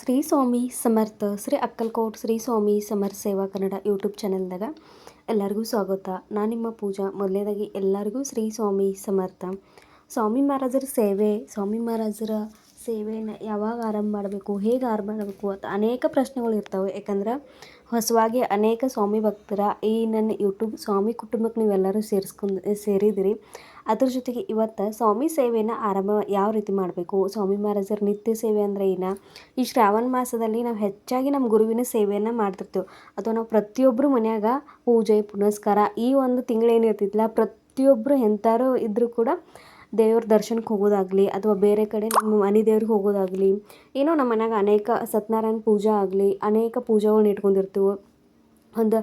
ಶ್ರೀ ಸ್ವಾಮಿ ಸಮರ್ಥ ಶ್ರೀ ಅಕ್ಕಲ್ಕೋಟ್ ಶ್ರೀ ಸ್ವಾಮಿ ಸಮರ್ಥ ಸೇವಾ ಕನ್ನಡ ಯೂಟ್ಯೂಬ್ ಚಾನೆಲ್ದಾಗ ಎಲ್ಲರಿಗೂ ಸ್ವಾಗತ. ನಾನು ನಿಮ್ಮ ಪೂಜಾ. ಮೊದಲನೇದಾಗಿ ಎಲ್ಲರಿಗೂ ಶ್ರೀ ಸ್ವಾಮಿ ಸಮರ್ಥ. ಸ್ವಾಮಿ ಮಹಾರಾಜರ ಸೇವೆಯನ್ನು ಯಾವಾಗ ಆರಂಭ ಮಾಡಬೇಕು, ಹೇಗೆ ಆರಂಭ ಮಾಡಬೇಕು ಅಂತ ಅನೇಕ ಪ್ರಶ್ನೆಗಳು ಇರ್ತವೆ. ಯಾಕಂದ್ರೆ ಹೊಸವಾಗಿ ಅನೇಕ ಸ್ವಾಮಿ ಭಕ್ತರ ಈ ನನ್ನ ಯೂಟ್ಯೂಬ್ ಸ್ವಾಮಿ ಕುಟುಂಬಕ್ಕೆ ನೀವೆಲ್ಲರೂ ಸೇರಿದಿರಿ. ಅದ್ರ ಜೊತೆಗೆ ಇವತ್ತು ಸ್ವಾಮಿ ಸೇವೆಯನ್ನು ಆರಂಭ ಯಾವ ರೀತಿ ಮಾಡಬೇಕು, ಸ್ವಾಮಿ ಮಹಾರಾಜರ ನಿತ್ಯ ಸೇವೆ ಅಂದರೆ ಏನು, ಈ ಶ್ರಾವಣ ಮಾಸದಲ್ಲಿ ನಾವು ಹೆಚ್ಚಾಗಿ ನಮ್ಮ ಗುರುವಿನ ಸೇವೆಯನ್ನು ಮಾಡ್ತಿರ್ತೇವೆ. ಅಥವಾ ನಾವು ಪ್ರತಿಯೊಬ್ಬರು ಮನ್ಯಾಗ ಪೂಜೆ ಪುನಸ್ಕಾರ ಈ ಒಂದು ತಿಂಗಳೇನಿರ್ತಿತ್ತಲ್ಲ, ಪ್ರತಿಯೊಬ್ಬರು ಎಂಥಾರು ಇದ್ದರೂ ಕೂಡ ದೇವ್ರ ದರ್ಶನಕ್ಕೆ ಹೋಗೋದಾಗಲಿ ಅಥವಾ ಬೇರೆ ಕಡೆ ನಮ್ಮ ಮನೆ ದೇವ್ರಿಗೆ ಹೋಗೋದಾಗಲಿ, ಏನೋ ನಮ್ಮ ಮನ್ಯಾಗ ಅನೇಕ ಸತ್ಯನಾರಾಯಣ ಪೂಜೆ ಆಗಲಿ ಅನೇಕ ಪೂಜೆಗಳನ್ನ ಇಟ್ಕೊಂಡಿರ್ತೀವಿ. ಒಂದು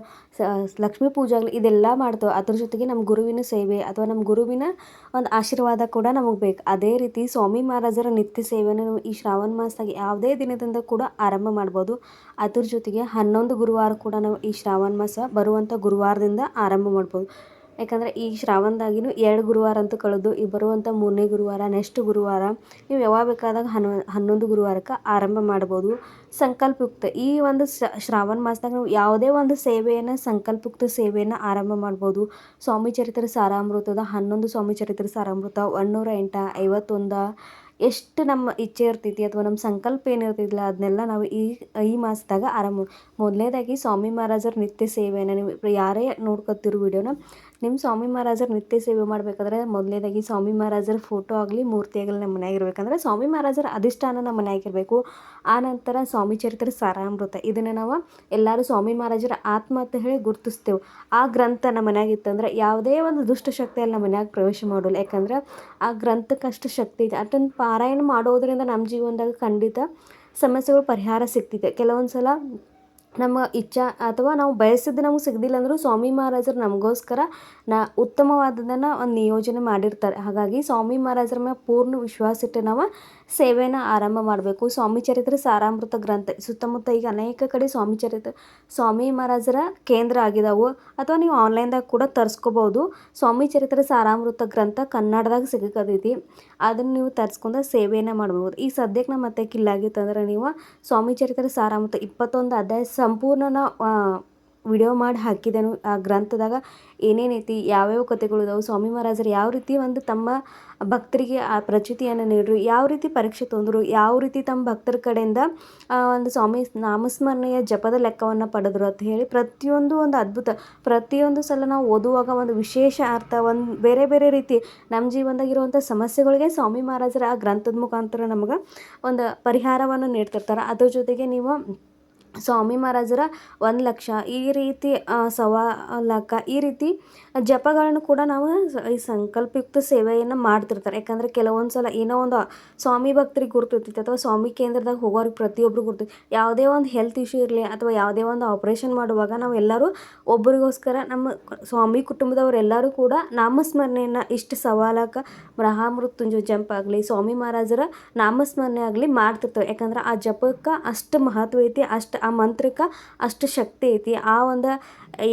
ಲಕ್ಷ್ಮೀ ಪೂಜೆ ಆಗಲಿ ಇದೆಲ್ಲ ಮಾಡ್ತೇವೆ. ಅದ್ರ ಜೊತೆಗೆ ನಮ್ಮ ಗುರುವಿನ ಸೇವೆ ಅಥವಾ ನಮ್ಮ ಗುರುವಿನ ಒಂದು ಆಶೀರ್ವಾದ ಕೂಡ ನಮಗೆ ಬೇಕು. ಅದೇ ರೀತಿ ಸ್ವಾಮಿ ಮಹಾರಾಜರ ನಿತ್ಯ ಸೇವೆಯನ್ನು ನಾವು ಈ ಶ್ರಾವಣ ಮಾಸದಾಗ ಯಾವುದೇ ದಿನದಿಂದ ಕೂಡ ಆರಂಭ ಮಾಡ್ಬೋದು. ಅದ್ರ ಜೊತೆಗೆ 11 ಗುರುವಾರ ಕೂಡ ನಾವು ಈ ಶ್ರಾವಣ ಮಾಸ ಬರುವಂಥ ಗುರುವಾರದಿಂದ ಆರಂಭ ಮಾಡ್ಬೋದು. ಯಾಕಂದರೆ ಈ ಶ್ರಾವಣದಾಗಿನೂ 2 ಗುರುವಾರ ಅಂತೂ ಕಳೆದು ಈ ಬರುವಂಥ 3ನೇ ಗುರುವಾರ ನೆಕ್ಸ್ಟ್ ಗುರುವಾರ ನೀವು ಯಾವಾಗ ಬೇಕಾದಾಗ 11 ಗುರುವಾರಕ್ಕೆ ಆರಂಭ ಮಾಡ್ಬೋದು. ಸಂಕಲ್ಪಯುಕ್ತ ಈ ಒಂದು ಶ್ರಾವಣ ಮಾಸದಾಗ ನಾವು ಯಾವುದೇ ಒಂದು ಸೇವೆಯನ್ನು ಸಂಕಲ್ಪಯುಕ್ತ ಸೇವೆಯನ್ನು ಆರಂಭ ಮಾಡ್ಬೋದು. ಸ್ವಾಮಿ ಚರಿತ್ರೆ ಸಾರಾಮೃತದ 11 ಸ್ವಾಮಿ ಚರಿತ್ರೆ ಸಾರಾಮೃತ 108 51 ಎಷ್ಟು ನಮ್ಮ ಇಚ್ಛೆ ಇರ್ತೈತಿ ಅಥವಾ ನಮ್ಮ ಸಂಕಲ್ಪ ಏನಿರ್ತಿದ್ದಿಲ್ಲ ಅದನ್ನೆಲ್ಲ ನಾವು ಈ ಮಾಸದಾಗ ಆರಂಭ. ಮೊದಲನೇದಾಗಿ ಸ್ವಾಮಿ ಮಹಾರಾಜರ ನಿತ್ಯ ಸೇವೆಯನ್ನು ನೀವು ಯಾರೇ ನೋಡ್ಕೊತಿರೋ ವಿಡಿಯೋನ, ನಿಮ್ಮ ಸ್ವಾಮಿ ಮಹಾರಾಜರ ನಿತ್ಯ ಸೇವೆ ಮಾಡಬೇಕಾದ್ರೆ ಮೊದಲನೇದಾಗಿ ಸ್ವಾಮಿ ಮಹಾರಾಜರ ಫೋಟೋ ಆಗಲಿ ಮೂರ್ತಿ ಆಗಲಿ ನಮ್ಮ ಮನೆಯಾಗ ಇರಬೇಕಂದ್ರೆ ಸ್ವಾಮಿ ಮಹಾರಾಜರ ಅಧಿಷ್ಠಾನ ನಮ್ಮ ಮನೆಯಾಗಿರಬೇಕು. ಆನಂತರ ಸ್ವಾಮಿ ಚರಿತ್ರೆ ಸಾರಾಮೃತ ಇದನ್ನು ನಾವು ಎಲ್ಲರೂ ಸ್ವಾಮಿ ಮಹಾರಾಜರ ಆತ್ಮ ಅಂತ ಹೇಳಿ ಗುರುತಿಸ್ತೇವೆ. ಆ ಗ್ರಂಥ ನಮ್ಮ ಮನ್ಯಾಗ ಇತ್ತಂದ್ರೆ ಯಾವುದೇ ಒಂದು ದುಷ್ಟಶಕ್ತಿಯಲ್ಲಿ ನಮ್ಮ ಮನ್ಯಾಗ ಪ್ರವೇಶ ಮಾಡೋಲ್ಲ. ಯಾಕಂದ್ರೆ ಆ ಗ್ರಂಥಕ್ಕಷ್ಟು ಶಕ್ತಿ ಇದೆ. ಅದನ್ನು ಪಾರಾಯಣ ಮಾಡೋದರಿಂದ ನಮ್ಮ ಜೀವನದಾಗ ಖಂಡಿತ ಸಮಸ್ಯೆಗಳು ಪರಿಹಾರ ಸಿಗ್ತಿದೆ. ಕೆಲವೊಂದು ಸಲ ನಮ್ಮ ಇಚ್ಛೆ ಅಥವಾ ನಾವು ಬಯಸಿದ್ದು ನಮಗೆ ಸಿಗದಿಲ್ಲ ಅಂದರೂ ಸ್ವಾಮಿ ಮಹಾರಾಜರು ನಮಗೋಸ್ಕರ ಉತ್ತಮವಾದದನ್ನು ಒಂದು ನಿಯೋಜನೆ ಮಾಡಿರ್ತಾರೆ. ಹಾಗಾಗಿ ಸ್ವಾಮಿ ಮಹಾರಾಜರ ಮೇಲೆ ಪೂರ್ಣ ವಿಶ್ವಾಸ ಇಟ್ಟು ನಾವು ಸೇವೆಯನ್ನು ಆರಂಭ ಮಾಡಬೇಕು. ಸ್ವಾಮಿ ಚರಿತ್ರೆ ಸಾರಾಮೃತ ಗ್ರಂಥ ಸುತ್ತಮುತ್ತ ಈಗ ಅನೇಕ ಕಡೆ ಸ್ವಾಮಿ ಮಹಾರಾಜರ ಕೇಂದ್ರ ಆಗಿದಾವು ಅಥವಾ ನೀವು ಆನ್ಲೈನ್ದಾಗ ಕೂಡ ತರಿಸ್ಕೋಬೋದು. ಸ್ವಾಮಿ ಚರಿತ್ರೆ ಸಾರಾಮೃತ ಗ್ರಂಥ ಕನ್ನಡದಾಗ ಸಿಗಕತೈತಿ. ಅದನ್ನು ನೀವು ತರಿಸ್ಕೊಂಡು ಸೇವೆಯನ್ನು ಮಾಡ್ಬೋದು. ಈ ಸದ್ಯಕ್ಕೆ ನಮ್ಮ ಮತ್ತೆ ಕಿಲ್ಲಾಗಿತ್ತಂದ್ರೆ ನೀವು ಸ್ವಾಮಿ ಚರಿತ್ರೆ ಸಾರಾಮೃತ 21 ಅಧ್ಯಾಯ ಸಂಪೂರ್ಣ ವಿಡಿಯೋ ಮಾಡಿ ಹಾಕಿದೆನು. ಆ ಗ್ರಂಥದಾಗ ಏನೇನೈತಿ, ಯಾವ್ಯಾವ ಕಥೆಗಳು ಇದಾವೆ, ಸ್ವಾಮಿ ಮಹಾರಾಜರು ಯಾವ ರೀತಿ ಒಂದು ತಮ್ಮ ಭಕ್ತರಿಗೆ ಆ ಪ್ರಚಿತಿಯನ್ನು ನೀಡ್ರು, ಯಾವ ರೀತಿ ಪರೀಕ್ಷೆ ತಂದರು, ಯಾವ ರೀತಿ ತಮ್ಮ ಭಕ್ತರ ಕಡೆಯಿಂದ ಒಂದು ಸ್ವಾಮಿ ನಾಮಸ್ಮರಣೆಯ ಜಪದ ಲೆಕ್ಕವನ್ನು ಪಡೆದ್ರು ಅಂತ ಹೇಳಿ ಪ್ರತಿಯೊಂದು ಒಂದು ಅದ್ಭುತ. ಪ್ರತಿಯೊಂದು ಸಲ ನಾವು ಓದುವಾಗ ಒಂದು ವಿಶೇಷ ಅರ್ಥ, ಒಂದು ಬೇರೆ ಬೇರೆ ರೀತಿ ನಮ್ಮ ಜೀವನದಾಗಿರುವಂಥ ಸಮಸ್ಯೆಗಳಿಗೆ ಸ್ವಾಮಿ ಮಹಾರಾಜರ ಆ ಗ್ರಂಥದ ಮುಖಾಂತರ ನಮಗೆ ಒಂದು ಪರಿಹಾರವನ್ನು ನೀಡ್ತಿರ್ತಾರೆ. ಅದ್ರ ಜೊತೆಗೆ ನೀವು ಸ್ವಾಮಿ ಮಹಾರಾಜರ 1 ಲಕ್ಷ ಈ ರೀತಿ 1,15,00,000 ಈ ರೀತಿ ಜಪಗಳನ್ನು ಕೂಡ ನಾವು ಈ ಸಂಕಲ್ಪಯುಕ್ತ ಸೇವೆಯನ್ನು ಮಾಡ್ತಿರ್ತಾರೆ. ಯಾಕಂದರೆ ಕೆಲವೊಂದು ಸಲ ಏನೋ ಒಂದು ಸ್ವಾಮಿ ಭಕ್ತರಿಗೆ ಗುರುತಿರ್ತೈತಿ ಅಥವಾ ಸ್ವಾಮಿ ಕೇಂದ್ರದಾಗ ಹೋಗೋರಿಗೆ ಪ್ರತಿಯೊಬ್ಬರು ಯಾವುದೇ ಒಂದು ಹೆಲ್ತ್ ಇಶ್ಯೂ ಇರಲಿ ಅಥವಾ ಯಾವುದೇ ಒಂದು ಆಪ್ರೇಷನ್ ಮಾಡುವಾಗ ನಾವು ಎಲ್ಲರೂ ಒಬ್ಬರಿಗೋಸ್ಕರ ನಮ್ಮ ಸ್ವಾಮಿ ಕುಟುಂಬದವರೆಲ್ಲರೂ ಕೂಡ ನಾಮಸ್ಮರಣೆಯನ್ನು ಇಷ್ಟು 1,15,00,000 ಮಹಾಮೃತ್ಯುಂಜಯ ಜಂಪ್ ಆಗಲಿ ಸ್ವಾಮಿ ಮಹಾರಾಜರ ನಾಮಸ್ಮರಣೆ ಆಗಲಿ ಮಾಡ್ತಿರ್ತೇವೆ. ಯಾಕಂದ್ರೆ ಆ ಜಪಕ್ಕೆ ಅಷ್ಟು ಮಹತ್ವ ಐತಿ, ಅಷ್ಟು ಆ ಮಂತ್ರಕ್ಕೆ ಅಷ್ಟು ಶಕ್ತಿ ಐತಿ. ಆ ಒಂದು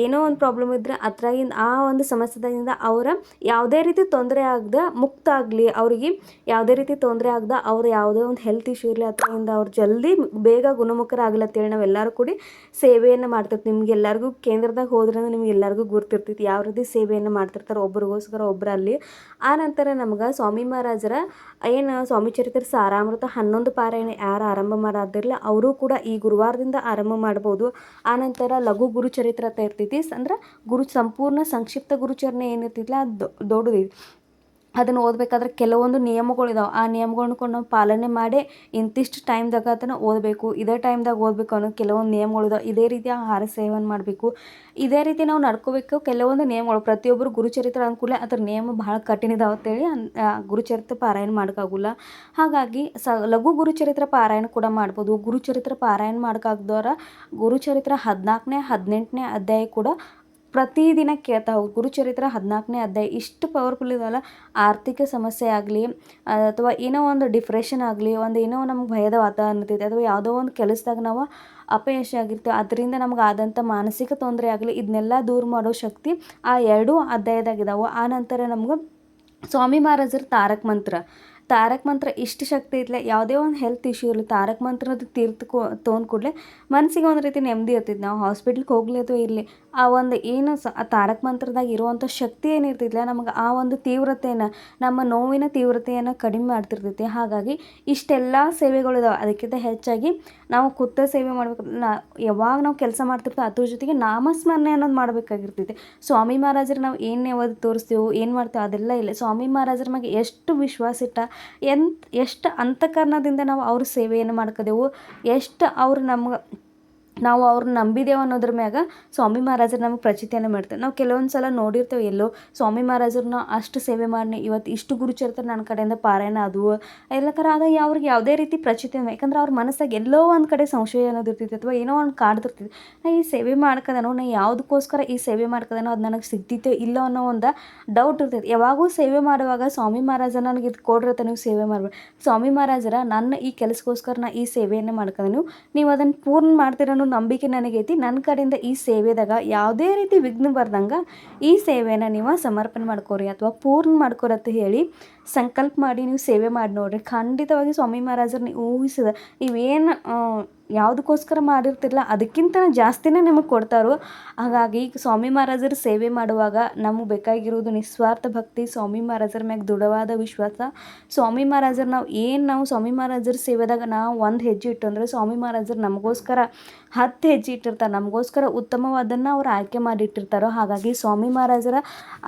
ಏನೋ ಒಂದು ಪ್ರಾಬ್ಲಮ್ ಇದ್ದರೆ ಅದ್ರಾಗಿಂದ ಆ ಒಂದು ಸಮಸ್ಯೆದಿಂದ ಅವರ ಯಾವುದೇ ರೀತಿ ತೊಂದರೆ ಆಗದೆ ಮುಕ್ತ ಆಗಲಿ, ಅವ್ರಿಗೆ ಯಾವುದೇ ರೀತಿ ತೊಂದರೆ ಆಗದೆ ಅವ್ರು ಯಾವುದೇ ಒಂದು ಹೆಲ್ತ್ ಇಶ್ಯೂ ಇರಲಿ ಅದರಿಂದ ಅವ್ರು ಜಲ್ದಿ ಬೇಗ ಗುಣಮುಖರಾಗಲಿ ಅಂತೇಳಿ ನಾವೆಲ್ಲರೂ ಕೂಡಿ ಸೇವೆಯನ್ನು ಮಾಡ್ತಿರ್ತೀವಿ. ನಿಮಗೆಲ್ಲರಿಗೂ ಕೇಂದ್ರದಾಗ ಹೋದ್ರೆ ನಿಮಗೆಲ್ಲರಿಗೂ ಗುರ್ತಿರ್ತೈತಿ ಯಾವ ರೀತಿ ಸೇವೆಯನ್ನು ಮಾಡ್ತಿರ್ತಾರೆ ಒಬ್ರಿಗೋಸ್ಕರ ಒಬ್ಬರಲ್ಲಿ. ಆ ನಂತರ ನಮ್ಗೆ ಸ್ವಾಮಿ ಮಹಾರಾಜರ ಏನು ಸ್ವಾಮಿ ಚರಿತ್ರೆ ಸಾರಾಮೃತ 11 ಪಾರಾಯಣ ಯಾರು ಆರಂಭ ಮಾಡೋದಿರಲಿಲ್ಲ ಅವರು ಕೂಡ ಈ ಗುರುವಾರದಿಂದ ಆರಂಭ ಮಾಡ್ಬೋದು. ಆನಂತರ ಲಘು ಗುರುಚರಿತ್ರೆ ಅಂತ ಇರ್ತೈತಿ. ಅಂದ್ರೆ ಸಂಪೂರ್ಣ ಸಂಕ್ಷಿಪ್ತ ಗುರುಚರಣೆ ಏನಿರ್ತಿಲ್ಲ ಅದು ದೊಡ್ಡದು. ಅದನ್ನು ಓದಬೇಕಾದ್ರೆ ಕೆಲವೊಂದು ನಿಯಮಗಳಿದಾವೆ. ಆ ನಿಯಮಗಳನ್ನ ಕೂಡ ನಾವು ಪಾಲನೆ ಮಾಡಿ ಇಂತಿಷ್ಟು ಟೈಮ್ದಾಗ ಅದನ್ನು ಓದಬೇಕು, ಇದೇ ಟೈಮ್ದಾಗ ಓದಬೇಕು ಅನ್ನೋ ಕೆಲವೊಂದು ನಿಯಮಗಳಿದಾವೆ. ಇದೇ ರೀತಿ ಆಹಾರ ಸೇವನೆ ಮಾಡಬೇಕು, ಇದೇ ರೀತಿ ನಾವು ನಡ್ಕೋಬೇಕು. ಕೆಲವೊಂದು ನಿಯಮಗಳು ಪ್ರತಿಯೊಬ್ಬರು ಗುರುಚರಿತ್ರೆ ಅಂದ್ಕೂಡಲೇ ಅದ್ರ ನಿಯಮ ಭಾಳ ಕಠಿಣ ಇದಾವೆ ಅಂತೇಳಿ ಗುರುಚರಿತ್ರೆ ಪಾರಾಯಣ ಮಾಡೋಕ್ಕಾಗೋಲ್ಲ. ಹಾಗಾಗಿ ಲಘು ಗುರುಚರಿತ್ರೆ ಪಾರಾಯಣ ಕೂಡ ಮಾಡ್ಬೋದು. ಗುರುಚರಿತ್ರೆ ಪಾರಾಯಣ ಮಾಡೋಕ್ಕಾಗ್ದವ್ರ ಗುರುಚರಿತ್ರೆ 14ನೇ 18ನೇ ಅಧ್ಯಾಯ ಕೂಡ ಪ್ರತಿದಿನ ಕೇಳ್ತಾ ಹೋಗಿ. ಗುರುಚರಿತ್ರೆ 14ನೇ ಅಧ್ಯಾಯ ಇಷ್ಟು ಪವರ್ಫುಲ್ ಇದಲ್ಲ. ಆರ್ಥಿಕ ಸಮಸ್ಯೆ ಆಗಲಿ ಅಥವಾ ಏನೋ ಒಂದು ಡಿಪ್ರೆಷನ್ ಆಗಲಿ, ಒಂದು ಏನೋ ನಮ್ಗೆ ಭಯದ ವಾತಾವರಣ ಇರ್ತೈತೆ ಅಥವಾ ಯಾವುದೋ ಒಂದು ಕೆಲಸದಾಗ ನಾವು ಅಪಯಶ ಆಗಿರ್ತೀವಿ, ಅದರಿಂದ ನಮ್ಗೆ ಆದಂಥ ಮಾನಸಿಕ ತೊಂದರೆ ಆಗಲಿ ಇದನ್ನೆಲ್ಲ ದೂರ ಮಾಡೋ ಶಕ್ತಿ ಆ 2 ಅಧ್ಯಾಯದಾಗಿದ್ದಾವೆ. ಆ ನಂತರ ನಮ್ಗೆ ಸ್ವಾಮಿ ಮಹಾರಾಜರ ತಾರಕ ಮಂತ್ರ ತಾರಕ ಮಂತ್ರ ಇಷ್ಟು ಶಕ್ತಿ ಇತ್ತಲೆ ಯಾವುದೇ ಒಂದು ಹೆಲ್ತ್ ಇಶ್ಯೂ ಇರಲಿ ತಾರಕ ಮಂತ್ರದ ತೊಗೊಂಡು ಕೂಡಲೇ ಮನಸ್ಸಿಗೆ ಒಂದು ರೀತಿ ನೆಮ್ಮದಿ ಇರ್ತೈತಿ. ನಾವು ಹಾಸ್ಪಿಟ್ಲಿಗೆ ಹೋಗಲಿ ಅಥವಾ ಇರಲಿ ಆ ಒಂದು ಏನು ಆ ತಾರಕ ಮಂತ್ರದಾಗ ಇರುವಂಥ ಶಕ್ತಿ ಏನಿರ್ತೈತಿಲ್ಲ ನಮಗೆ ಆ ಒಂದು ತೀವ್ರತೆಯನ್ನು ನಮ್ಮ ನೋವಿನ ತೀವ್ರತೆಯನ್ನು ಕಡಿಮೆ ಮಾಡ್ತಿರ್ತೈತಿ. ಹಾಗಾಗಿ ಇಷ್ಟೆಲ್ಲ ಸೇವೆಗಳಿದಾವೆ. ಅದಕ್ಕಿಂತ ಹೆಚ್ಚಾಗಿ ನಾವು ಕೂತ ಸೇವೆ ಮಾಡಬೇಕು. ಯಾವಾಗ ನಾವು ಕೆಲಸ ಮಾಡ್ತಿರ್ತೀವಿ ಅದ್ರ ಜೊತೆಗೆ ನಾಮಸ್ಮರಣೆ ಅನ್ನೋದು ಮಾಡಬೇಕಾಗಿರ್ತೈತಿ. ಸ್ವಾಮಿ ಮಹಾರಾಜರು ನಾವು ಏನು ಯಾವುದು ತೋರಿಸ್ತೀವೋ ಏನು ಮಾಡ್ತೀವೋ ಅದೆಲ್ಲ ಇಲ್ಲ. ಸ್ವಾಮಿ ಮಹಾರಾಜರ ಮ್ಯಾಗೆ ಎಷ್ಟು ವಿಶ್ವಾಸ ಇಟ್ಟ ಎಷ್ಟು ಅಂತಃಕರಣದಿಂದ ನಾವು ಅವ್ರ ಸೇವೆಯನ್ನು ಮಾಡ್ಕೋದೆವು, ಎಷ್ಟು ಅವ್ರು ನಮ್ಗೆ ನಾವು ಅವ್ರನ್ನ ನಂಬಿದೆವು ಅನ್ನೋದ್ರ ಮ್ಯಾಗ ಸ್ವಾಮಿ ಮಹಾರಾಜರು ನಮಗೆ ಪ್ರಚಿತಿಯನ್ನು ಮಾಡ್ತಾರೆ. ನಾವು ಕೆಲವೊಂದು ಸಲ ನೋಡಿರ್ತೇವೆ ಎಲ್ಲೋ ಸ್ವಾಮಿ ಮಹಾರಾಜರನ್ನ ಅಷ್ಟು ಸೇವೆ ಮಾಡಿ ಇವತ್ತು ಇಷ್ಟು ಗುರುಚರಿತ್ರೆ ನನ್ನ ಕಡೆಯಿಂದ ಪಾರಾಯಣ ಆದವು ಎಲ್ಲಕರ ಆದ ಅವ್ರಿಗೆ ಯಾವುದೇ ರೀತಿ ಪ್ರಚಿತಿ ಯಾಕಂದ್ರೆ ಅವ್ರ ಮನಸ್ಸಾಗ ಎಲ್ಲೋ ಒಂದು ಕಡೆ ಸಂಶಯ ಅನ್ನೋದು ಇರ್ತೈತಿ ಅಥವಾ ಏನೋ ಒಂದು ಕಾಡ್ತಿರ್ತೈತಿ. ನಾ ಈ ಸೇವೆ ಮಾಡ್ಕದನೋ ನಾ ಯಾವುದಕ್ಕೋಸ್ಕರ ಈ ಸೇವೆ ಮಾಡ್ಕದನೋ ಅದು ನನಗೆ ಸಿಗ್ತೈತೆ ಇಲ್ಲೋ ಅನ್ನೋ ಒಂದು ಡೌಟ್ ಇರ್ತೈತಿ. ಯಾವಾಗೂ ಸೇವೆ ಮಾಡುವಾಗ ಸ್ವಾಮಿ ಮಹಾರಾಜ ನನಗೆ ಇದು ಕೊಡ್ರತ್ತ ನೀವು ಸೇವೆ ಮಾಡ್ಬೇಕು. ಸ್ವಾಮಿ ಮಹಾರಾಜರ ನನ್ನ ಈ ಕೆಲಸಕ್ಕೋಸ್ಕರ ನಾ ಈ ಸೇವೆಯನ್ನು ಮಾಡ್ಕದನು ನೀವು ಅದನ್ನು ಪೂರ್ಣ ಮಾಡ್ತೀರ ನಂಬಿಕೆ ನನಗೈತಿ. ನನ್ನ ಕಡೆಯಿಂದ ಈ ಸೇವೆದಾಗ ಯಾವುದೇ ರೀತಿ ವಿಘ್ನ ಬರ್ದಂಗೆ ಈ ಸೇವೆಯನ್ನು ನೀವು ಸಮರ್ಪಣೆ ಮಾಡ್ಕೋರಿ ಅಥವಾ ಪೂರ್ಣ ಮಾಡ್ಕೋರಿ ಅಂತ ಹೇಳಿ ಸಂಕಲ್ಪ ಮಾಡಿ ನೀವು ಸೇವೆ ಮಾಡಿ ನೋಡ್ರಿ. ಖಂಡಿತವಾಗಿ ಸ್ವಾಮಿ ಮಹಾರಾಜರು ನೀವು ಊಹಿಸಿದ ನೀವೇನು ಯಾವುದಕ್ಕೋಸ್ಕರ ಮಾಡಿರ್ತಿರಲ್ಲ ಅದಕ್ಕಿಂತ ಜಾಸ್ತಿನೇ ನಿಮಗೆ ಕೊಡ್ತಾರೋ. ಹಾಗಾಗಿ ಸ್ವಾಮಿ ಮಹಾರಾಜರ ಸೇವೆ ಮಾಡುವಾಗ ನಮಗೆ ಬೇಕಾಗಿರೋದು ನಿಸ್ವಾರ್ಥ ಭಕ್ತಿ, ಸ್ವಾಮಿ ಮಹಾರಾಜರ ಮ್ಯಾಗ ದೃಢವಾದ ವಿಶ್ವಾಸ. ಸ್ವಾಮಿ ಮಹಾರಾಜರು ನಾವು ಸ್ವಾಮಿ ಮಹಾರಾಜರ ಸೇವೆದಾಗ ನಾವು ಒಂದು ಹೆಜ್ಜೆ ಇಟ್ಟು ಅಂದರೆ ಸ್ವಾಮಿ ಮಹಾರಾಜರು ನಮಗೋಸ್ಕರ 10 ಹೆಜ್ಜೆ ಇಟ್ಟಿರ್ತಾರೆ. ನಮಗೋಸ್ಕರ ಉತ್ತಮವಾದನ್ನು ಅವ್ರು ಆಯ್ಕೆ ಮಾಡಿಟ್ಟಿರ್ತಾರೋ. ಹಾಗಾಗಿ ಸ್ವಾಮಿ ಮಹಾರಾಜರ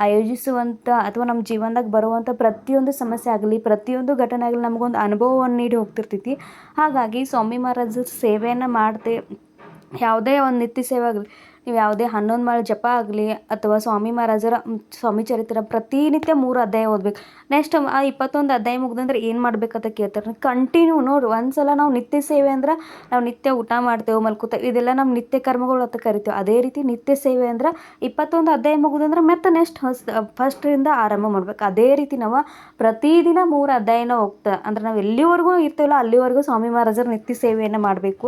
ಆಯೋಜಿಸುವಂಥ ಅಥವಾ ನಮ್ಮ ಜೀವನದಾಗ ಬರುವಂಥ ಪ್ರತಿಯೊಂದು ಸಮಸ್ಯೆ ಆಗಲಿ ಪ್ರತಿಯೊಂದು ಘಟನೆ ಆಗಲಿ ನಮಗೊಂದು ಅನುಭವವನ್ನು ನೀಡಿ ಹೋಗ್ತಿರ್ತೈತಿ. ಹಾಗಾಗಿ ಸ್ವಾಮಿ ಮಹಾರಾಜರ ಸೇವೆಯನ್ನು ಮಾಡದೆ ಯಾವುದೇ ಒಂದು ನಿತ್ಯ ಸೇವೆ ಆಗಲಿ ನೀವು ಯಾವುದೇ 11 ಮಾಲೆ ಜಪ ಆಗಲಿ ಅಥವಾ ಸ್ವಾಮಿ ಮಹಾರಾಜರ ಸ್ವಾಮಿ ಚರಿತ್ರೆ ಪ್ರತಿನಿತ್ಯ 3 ಅಧ್ಯಾಯ ಓದ್ಬೇಕು. ನೆಕ್ಸ್ಟ್ ಆ 21 ಅಧ್ಯಾಯ ಮುಗ್ದಂದ್ರೆ ಏನು ಮಾಡ್ಬೇಕಂತ ಕೇಳ್ತಾರೆ. ಕಂಟಿನ್ಯೂ ನೋಡ್ರಿ ಒಂದ್ಸಲ ನಾವು ನಿತ್ಯ ಸೇವೆ ಅಂದ್ರೆ ನಾವು ನಿತ್ಯ ಊಟ ಮಾಡ್ತೇವೆ ಮಲ್ಕೋತೇವೆ ಇದೆಲ್ಲ ನಮ್ಮ ನಿತ್ಯ ಕರ್ಮಗಳು ಅಂತ ಕರಿತೇವೆ. ಅದೇ ರೀತಿ ನಿತ್ಯ ಸೇವೆ ಅಂದ್ರೆ 21 ಅಧ್ಯಾಯ ಮುಗ್ದಂದ್ರೆ ಮತ್ತೆ ನೆಕ್ಸ್ಟ್ ಫಸ್ಟ್ರಿಂದ ಆರಂಭ ಮಾಡ್ಬೇಕು. ಅದೇ ರೀತಿ ನಾವು ಪ್ರತಿದಿನ 3 ಅಧ್ಯಾಯನ ಹೋಗ್ತಾ ಅಂದ್ರೆ ನಾವು ಎಲ್ಲಿವರೆಗೂ ಇರ್ತೇವಲ್ಲ ಅಲ್ಲಿವರೆಗೂ ಸ್ವಾಮಿ ಮಹಾರಾಜರ ನಿತ್ಯ ಸೇವೆಯನ್ನು ಮಾಡಬೇಕು.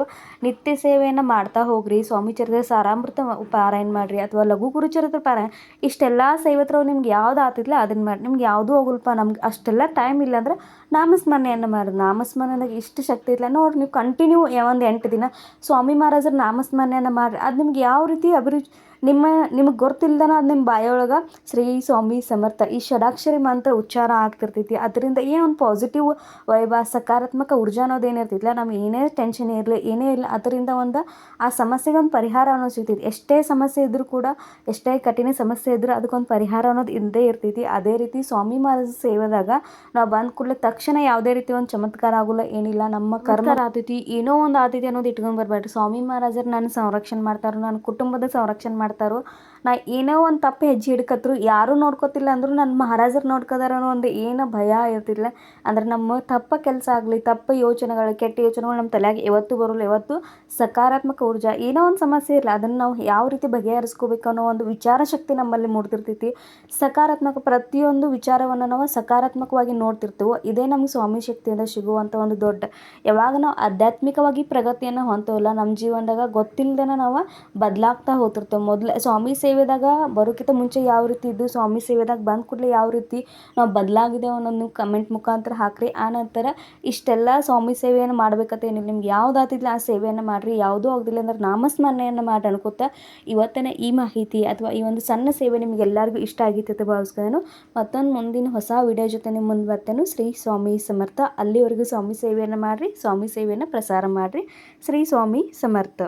ನಿತ್ಯ ಸೇವೆಯನ್ನು ಮಾಡ್ತಾ ಹೋಗ್ರಿ. ಸ್ವಾಮಿ ಚರಿತ್ರೆ ಸಾರಾಮೃತ ಪಾರಾಯಣ ಮಾಡಿರಿ ಅಥವಾ ಲಘು ಗುರುಚರಿತ್ರೆ ಪಾರಾಯಣ ಇಷ್ಟೆಲ್ಲ ಸೇವತ್ರವು ನಿಮ್ಗೆ ಯಾವ್ದು ಆಗ್ತಿದ್ಲ ಅದನ್ನು ಮಾಡಿ. ನಿಮ್ಗೆ ಯಾವುದೂ ಹೋಗಲ್ಪ ನಮ್ಗೆ ಅಷ್ಟೆಲ್ಲ ಟೈಮ್ ಇಲ್ಲ ಅಂದ್ರೆ ನಾಮಸ್ಮರಣೆಯನ್ನು ಮಾಡಿ. ನಾಮಸ್ಮರಣೆದಾಗ ಇಷ್ಟು ಶಕ್ತಿ ಇಲ್ಲ ನೋಡ್ರಿ. ನೀವು ಕಂಟಿನ್ಯೂ ಒಂದು 8 ದಿನ ಸ್ವಾಮಿ ಮಹಾರಾಜರ ನಾಮಸ್ಮರಣೆಯನ್ನು ಮಾಡಿರಿ. ಅದು ನಿಮ್ಗೆ ಯಾವ ರೀತಿ ಅಭಿರುಚಿ ನಿಮಗೆ ಗೊತ್ತಿಲ್ದನ ಅದು ನಿಮ್ಮ ಬಾಯೊಳಗೆ ಶ್ರೀ ಸ್ವಾಮಿ ಸಮರ್ಥ ಈ ಷಡಾಕ್ಷರಿ ಮಂತ್ರ ಉಚ್ಚಾರ ಆಗ್ತಿರ್ತೈತಿ. ಅದರಿಂದ ಏನೊಂದು ಪಾಸಿಟಿವ್ ವೈಬ ಸಕಾರಾತ್ಮಕ ಊರ್ಜಾ ಅನ್ನೋದು ಏನಿರ್ತೈತಿಲ್ಲ ನಮ್ಗೆ ಏನೇ ಟೆನ್ಷನ್ ಇರಲಿ ಏನೇ ಇಲ್ಲ ಅದರಿಂದ ಒಂದು ಆ ಸಮಸ್ಯೆಗೆ ಒಂದು ಪರಿಹಾರ ಅನ್ನೋದು ಸಿಗ್ತೈತಿ. ಎಷ್ಟೇ ಸಮಸ್ಯೆ ಇದ್ದರೂ ಕೂಡ ಎಷ್ಟೇ ಕಠಿಣ ಸಮಸ್ಯೆ ಇದ್ದರೂ ಅದಕ್ಕೊಂದು ಪರಿಹಾರ ಅನ್ನೋದು ಇದ್ದೇ ಇರ್ತೈತಿ. ಅದೇ ರೀತಿ ಸ್ವಾಮಿ ಮಹಾರಾಜ ಸೇವೆದಾಗ ನಾವು ಬಂದ ಕೂಡಲೇ ತಕ್ಷಣ ಯಾವುದೇ ರೀತಿ ಒಂದು ಚಮತ್ಕಾರ ಆಗೋಲ್ಲ ಏನಿಲ್ಲ ನಮ್ಮ ಕರ್ಮ ಆತೈತಿ ಏನೋ ಒಂದು ಆತೈತಿ ಅನ್ನೋದು ಇಟ್ಕೊಂಡು ಬರಬೇಡ್ರಿ. ಸ್ವಾಮಿ ಮಹಾರಾಜರು ನನ್ನ ಸಂರಕ್ಷಣೆ ಮಾಡ್ತಾರೋ ನನ್ನ ಕುಟುಂಬದ ಸಂರಕ್ಷಣೆ ಮಾಡ್ತಾರೋ. ನಾ ಏನೋ ಒಂದು ತಪ್ಪು ಹೆಜ್ಜೆ ಹಿಡ್ಕತ್ರು ಯಾರೂ ನೋಡ್ಕೋತಿಲ್ಲ ಅಂದರೂ ನನ್ನ ಮಹಾರಾಜರು ನೋಡ್ಕೋದಾರ ಅನ್ನೋ ಒಂದು ಏನೋ ಭಯ ಇರ್ತಿಲ್ಲ. ಅಂದ್ರೆ ನಮ್ಮ ತಪ್ಪ ಕೆಲಸ ಆಗಲಿ ತಪ್ಪು ಯೋಚನೆಗಳು ಕೆಟ್ಟ ಯೋಚನೆಗಳು ನಮ್ಮ ತಲೆಯಾಗಿ ಯಾವತ್ತೂ ಬರೋಲ್ಲ. ಯಾವತ್ತು ಸಕಾರಾತ್ಮಕ ಊರ್ಜಾ ಏನೋ ಒಂದು ಸಮಸ್ಯೆ ಇರಲ್ಲ ಅದನ್ನು ನಾವು ಯಾವ ರೀತಿ ಬಗೆಹರಿಸ್ಕೋಬೇಕು ಅನ್ನೋ ಒಂದು ವಿಚಾರ ಶಕ್ತಿ ನಮ್ಮಲ್ಲಿ ಮೂಡ್ತಿರ್ತೈತಿ. ಸಕಾರಾತ್ಮಕ ಪ್ರತಿಯೊಂದು ವಿಚಾರವನ್ನು ನಾವು ಸಕಾರಾತ್ಮಕವಾಗಿ ನೋಡ್ತಿರ್ತೇವೆ. ಇದೇ ನಮ್ಗೆ ಸ್ವಾಮಿ ಶಕ್ತಿಯಿಂದ ಸಿಗುವಂಥ ಒಂದು ದೊಡ್ಡ ಯಾವಾಗ ನಾವು ಆಧ್ಯಾತ್ಮಿಕವಾಗಿ ಪ್ರಗತಿಯನ್ನು ಹೊಂತವಲ್ಲ ನಮ್ಮ ಜೀವನದಾಗ ಗೊತ್ತಿಲ್ಲದೇನೆ ನಾವು ಬದಲಾಗ್ತಾ ಹೋಗ್ತಿರ್ತೇವೆ. ಮೊದಲು ಸ್ವಾಮಿ ಸೇವೆದಾಗ ಬರೋಕ್ಕಿಂತ ಮುಂಚೆ ಯಾವ ರೀತಿ ಇದ್ದು ಸ್ವಾಮಿ ಸೇವೆದಾಗ ಬಂದ ಕೂಡಲೇ ಯಾವ ರೀತಿ ನಾವು ಬದಲಾಗಿದ್ದೇವೆ ಅನ್ನೋದು ನೀವು ಕಮೆಂಟ್ ಮುಖಾಂತರ ಹಾಕಿರಿ. ಆನಂತರ ಇಷ್ಟೆಲ್ಲ ಸ್ವಾಮಿ ಸೇವೆಯನ್ನು ಮಾಡ್ಬೇಕಂತ ಏನಿಲ್ಲ ನಿಮ್ಗೆ ಯಾವ್ದು ಆಗ್ತಿಲ್ಲ ಆ ಸೇವೆಯನ್ನು ಮಾಡಿರಿ. ಯಾವುದೂ ಆಗದಿಲ್ಲ ಅಂದ್ರೆ ನಾಮಸ್ಮರಣೆಯನ್ನು ಮಾಡಿ ಅನ್ಕೋತಾ ಇವತ್ತಿನ ಈ ಮಾಹಿತಿ ಅಥವಾ ಈ ಒಂದು ಸಣ್ಣ ಸೇವೆ ನಿಮ್ಗೆ ಎಲ್ಲರಿಗೂ ಇಷ್ಟ ಆಗಿತ್ತು ಅಂತ ಭಾವಿಸ್ಕೊಂಡು ಮತ್ತೊಂದು ಮುಂದಿನ ಹೊಸ ವಿಡಿಯೋ ಜೊತೆ ನಿಮ್ಮ ಮುಂದೆ ಬರ್ತೇನೆ. ಶ್ರೀ ಸ್ವಾಮಿ ಸಮರ್ಥ. ಅಲ್ಲಿವರೆಗೂ ಸ್ವಾಮಿ ಸೇವೆಯನ್ನು ಮಾಡಿರಿ, ಸ್ವಾಮಿ ಸೇವೆಯನ್ನು ಪ್ರಸಾರ ಮಾಡಿರಿ. ಶ್ರೀ ಸ್ವಾಮಿ ಸಮರ್ಥ.